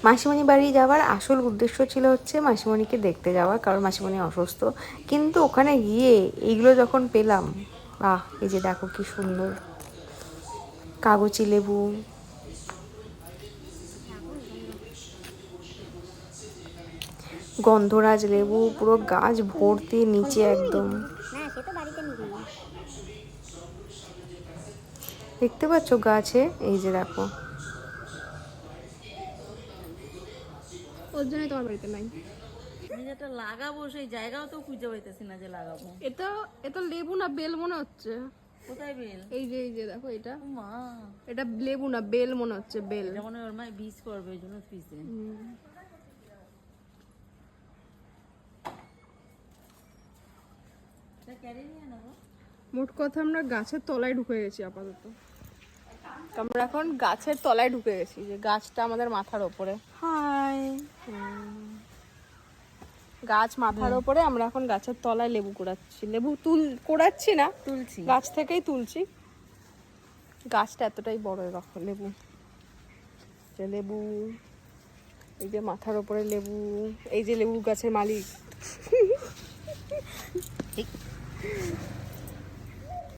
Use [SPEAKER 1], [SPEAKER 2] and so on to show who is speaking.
[SPEAKER 1] মাসিমণি বাড়ি যাওয়ার আসল উদ্দেশ্য ছিল হচ্ছে মাসিমণিকে দেখতে যাওয়া, কারণ মাসিমণি অসুস্থ। কিন্তু ওখানে গিয়ে এইগুলো যখন পেলাম, বাহ! এই যে দেখো কি সুন্দর কাগজি লেবু, গন্ধরাজ লেবু, পুরো গাছ ভর্তি নিচে একদম।
[SPEAKER 2] না সে তো বাড়িতে নিবি।
[SPEAKER 1] দেখতে পাচ্ছ গাছে, এই যে দেখো।
[SPEAKER 3] ওর জন্যই তোমার বাড়িতে নাই।
[SPEAKER 4] আমি যেটা লাগাবো সেই জায়গাও তো খুঁজে পাইতেছি না যে লাগাবো।
[SPEAKER 3] এটা লেবু না বেল মনে হচ্ছে।
[SPEAKER 4] কোথায় বেল?
[SPEAKER 3] এই যে দেখো এটা।
[SPEAKER 4] মা,
[SPEAKER 3] এটা লেবু না বেল মনে হচ্ছে, বেল।
[SPEAKER 4] যেমন ওর মায় বীজ করবে এই জন্য ফ্রিজে।
[SPEAKER 3] মোট কথা আমরা গাছের তলায় ঢুকে গেছি আপাতত। আমরা এখন গাছের তলায় ঢুকে গেছি, যে গাছটা আমাদের মাথার ওপরে।
[SPEAKER 4] হাই,
[SPEAKER 3] গাছ মাথার ওপরে, আমরা এখন গাছের তলায় লেবু কুড়াচ্ছি। লেবু কুড়াচ্ছি না,
[SPEAKER 4] তুলছি।
[SPEAKER 3] গাছ থেকেই তুলছি। গাছটা এতটাই বড়, রাখো লেবু, যে লেবু, এই যে মাথার ওপরে লেবু, এই যে লেবু গাছের মালিক।